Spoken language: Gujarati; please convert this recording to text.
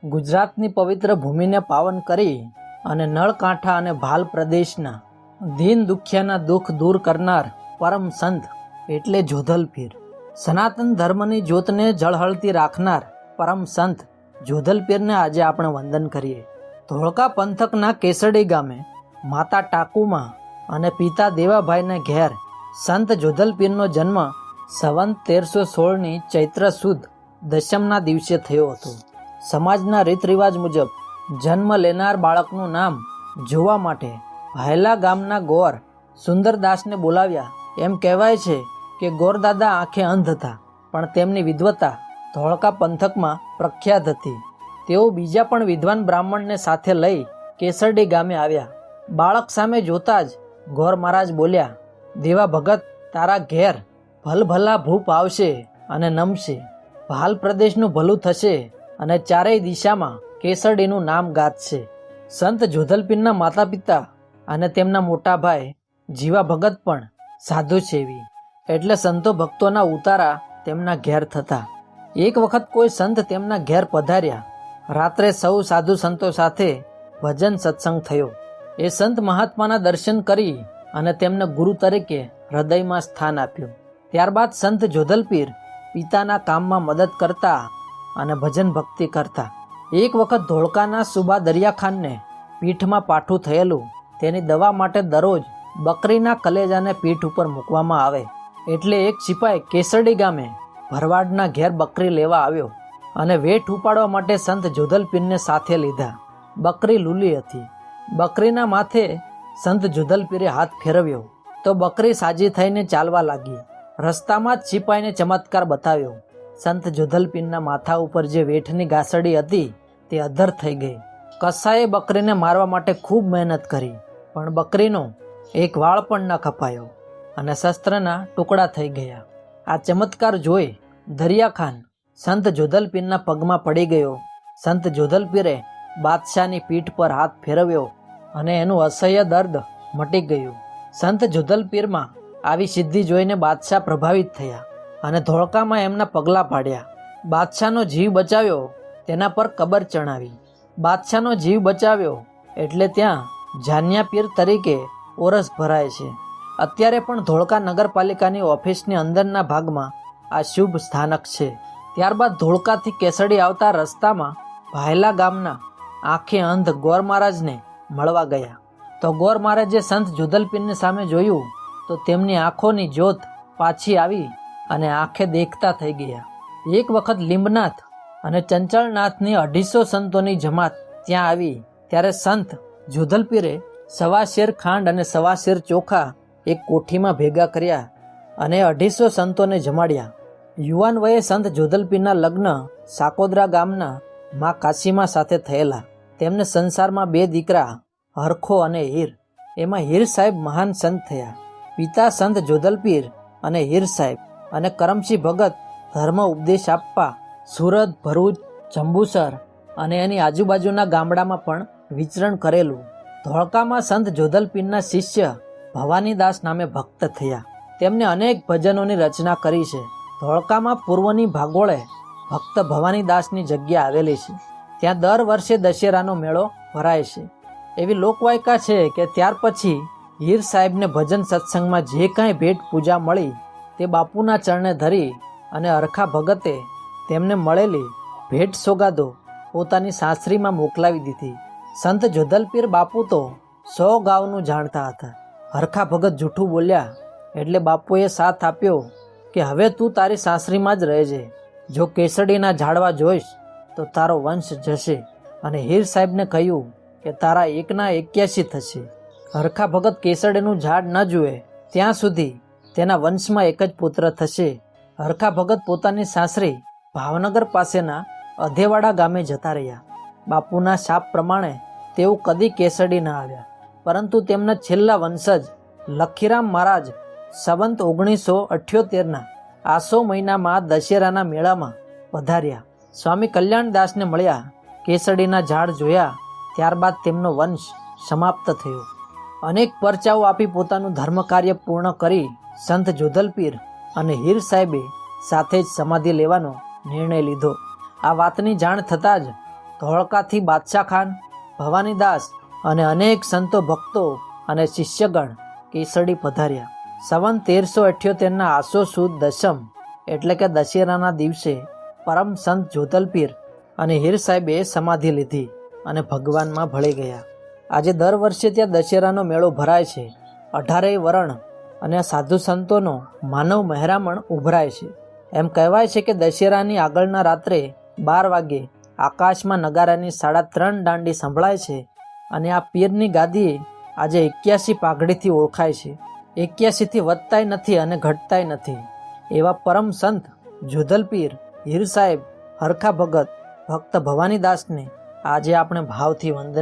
ગુજરાતની પવિત્ર ભૂમિને પાવન કરી અને નળકાંઠા અને ભાલ પ્રદેશના દીન દુખિયાના દુઃખ દૂર કરનાર પરમ સંત એટલે જોધલપીર. સનાતન ધર્મની જ્યોતને ઝળહળતી રાખનાર પરમ સંત જોધલપીરને આજે આપણે વંદન કરીએ. ધોળકા પંથકના કેસડી ગામે માતા ટાકુમાં અને પિતા દેવાભાઈને ઘેર સંત જોધલપીરનો જન્મ સંવત 1316ની ચૈત્ર સુદ દશમના દિવસે થયો હતો. સમાજના રીત રિવાજ મુજબ જન્મ લેનાર બાળકનું નામ જોવા માટે ભાયલા ગામના ગોર સુંદરદાસને બોલાવ્યા. એમ કહેવાય છે કે ગોરદાદા આંખે અંધ હતા, પણ તેમની વિદ્વતા ધોળકા પંથકમાં પ્રખ્યાત હતી. તેઓ બીજા પણ વિદ્વાન બ્રાહ્મણને સાથે લઈ કેસરડી ગામે આવ્યા. બાળક સામે જોતા જ ગોર મહારાજ બોલ્યા, દેવા ભગત, તારા ઘેર ભલભલા ભૂપ આવશે અને નમશે. ભાલ પ્રદેશનું ભલું થશે અને ચારેય દિશામાં કેસરડીનું નામ ગાજશે. સંત જોધલપીરના માતા પિતા અને તેમના મોટા ભાઈ જીવા ભગત પણ સાધુ સેવી, એટલે સંતો ભક્તોના ઉતારા તેમના ઘેર થતા. એક વખત કોઈ સંત તેમના ઘેર પધાર્યા. રાત્રે સૌ સાધુ સંતો સાથે ભજન સત્સંગ થયો. એ સંત મહાત્માના દર્શન કરી અને તેમને ગુરુ તરીકે હૃદયમાં સ્થાન આપ્યું. ત્યારબાદ સંત જોધલપીર પિતાના કામમાં મદદ કરતા અને ભજન ભક્તિ કરતા. એક વખત ધોળકાના સુબા દરિયાખાનને પીઠમાં પાઠું થયેલું, તેની દવા માટે દરરોજ બકરીના કલેજાને પીઠ ઉપર મૂકવામાં આવે. એટલે એક સિપાઈ કેસરડી ગામે ભરવાડના ઘેર બકરી લેવા આવ્યો અને વેઠ ઉપાડવા માટે સંત જોધલપીરને સાથે લીધા. બકરી લૂલી હતી. બકરીના માથે સંત જોધલપીરે હાથ ફેરવ્યો તો બકરી સાજી થઈને ચાલવા લાગી. રસ્તામાં જ સિપાઈને ચમત્કાર બતાવ્યો. સંત જોધલપીરના માથા ઉપર જે વેઠની ગાસડી હતી તે અધર થઈ ગઈ. કસાઈએ બકરીને મારવા માટે ખૂબ મહેનત કરી, પણ બકરીનો એક વાળ પણ ન કપાયો અને શસ્ત્રના ટુકડા થઈ ગયા. આ ચમત્કાર જોઈ દરિયાખાન સંત જોધલપીરના પગમાં પડી ગયો. સંત જોધલપીરે બાદશાહની પીઠ પર હાથ ફેરવ્યો અને એનું અસહ્ય દર્દ મટી ગયું. સંત જોધલપીરમાં આવી સિદ્ધિ જોઈને બાદશાહ પ્રભાવિત થયા અને ધોળકામાં એમના પગલાં પાડ્યા. બાદશાહનો જીવ બચાવ્યો તેના પર કબર ચણાવી. બાદશાહનો જીવ બચાવ્યો એટલે ત્યાં જાન્યા પીર તરીકે ઓરસ ભરાય છે. અત્યારે પણ ધોળકા નગરપાલિકાની ઓફિસની અંદરના ભાગમાં આ શુભ સ્થાનક છે. ત્યારબાદ ધોળકાથી કેસડી આવતા રસ્તામાં ભાયલા ગામના આંખે અંધ ગોર મહારાજને મળવા ગયા. તો ગોર મહારાજે સંત જોધલપીરની સામે જોયું તો તેમની આંખોની જ્યોત પાછી આવી અને આંખે દેખતા થઈ ગયા. એક વખત લીંબનાથ અને ચંચળનાથની 250 સંતોની જમાત ત્યાં આવી. ત્યારે સંત જોધલપીરે 1.25 શેર ખાંડ અને 1.25 શેર ચોખા એક કોઠીમાં ભેગા કર્યા અને 250 સંતોને જમાડ્યા. યુવાન વયે સંત જોધલપીરના લગ્ન સાકોદરા ગામના મા કાશીમા સાથે થયેલા. તેમને સંસારમાં 2 દીકરા, હરખો અને હીર. એમાં હીર સાહેબ મહાન સંત થયા. પિતા સંત જોધલપીર અને હીર સાહેબ અને કરમસિંહ ભગત ધર્મ ઉપદેશ આપવા સુરત, ભરૂચ, જંબુસર અને એની આજુબાજુના ગામડામાં પણ વિચરણ કરેલું. ધોળકામાં સંત જોધલપીરના શિષ્ય ભવાનીદાસ નામે ભક્ત થયા. તેમને અનેક ભજનોની રચના કરી છે. ધોળકામાં પૂર્વની ભાગોળે ભક્ત ભવાનીદાસની જગ્યા આવેલી છે. ત્યાં દર વર્ષે દશેરાનો મેળો ભરાય છે. એવી લોકવાયકા છે કે ત્યાર પછી હીર સાહેબને ભજન સત્સંગમાં જે કાંઈ ભેટ પૂજા મળી તે બાપુના ચરણે ધરી અને હરખા ભગતે તેમને મળેલી ભેટ સોગાદો પોતાની સાસરીમાં મોકલાવી દીધી. સંત જોધલપીર બાપુ તો 100 ગાઉનું જાણતા હતા. હરખા ભગત જૂઠું બોલ્યા એટલે બાપુએ સાથ આપ્યો કે હવે તું તારી સાસરીમાં જ રહેજે. જો કેસડીના ઝાડવા જોઈશ તો તારો વંશ જશે. અને હીર સાહેબને કહ્યું કે તારા 1ના 81 થશે. હરખા ભગત કેસડીનું ઝાડ ન જુએ ત્યાં સુધી તેના વંશમાં એક જ પુત્ર થશે. હરખા ભગત પોતાની સાસરી ભાવનગર પાસેના અધેવાડા ગામે જતા રહ્યા. બાપુના શાપ પ્રમાણે તેઓ કદી કેસડી ન આવ્યા, પરંતુ તેમના છેલ્લા વંશજ લખીરામ મહારાજ સંવત 1978ના આસો મહિનામાં દશેરાના મેળામાં પધાર્યા. સ્વામી કલ્યાણદાસને મળ્યા, કેસડીના ઝાડ જોયા. ત્યારબાદ તેમનો વંશ સમાપ્ત થયો. અનેક પરચાઓ આપી પોતાનું ધર્મ કાર્ય પૂર્ણ કરી સંત જોધલપીર અને હીર સાહેબે સાથે જ સમાધિ લેવાનો નિર્ણય લીધો. આ વાતની જાણ થતાં જ ધોળકાથી બાદશાહ ખાન, ભવાનીદાસ અને અનેક સંતો ભક્તો અને શિષ્યગણ કેસડી પધાર્યા. સંવંત 1378ના આસો સુદ દશમ એટલે કે દશેરાના દિવસે પરમ સંત જોધલપીર અને હીર સાહેબે સમાધિ લીધી અને ભગવાનમાં ભળી ગયા. આજે દર વર્ષે ત્યાં દશેરાનો મેળો ભરાય છે. 18 વરણ અને સાધુ સંતોનો માનવ મહેરામણ ઉભરાય છે. એમ કહેવાય છે કે દશેરાની આગળના રાત્રે 12 વાગે આકાશમાં નગારાની 3.5 દાંડી સંભળાય છે અને આ પીરની ગાદી આજે 81 પાઘડીથી ઓળખાય છે. 81થી વધતાય નથી અને ઘટતાય નથી એવા પરમ સંત જોધલપીર, હીર સાહેબ, હરખા ભગત, ભક્ત ભવાનીદાસને આજે આપણે ભાવથી વંદન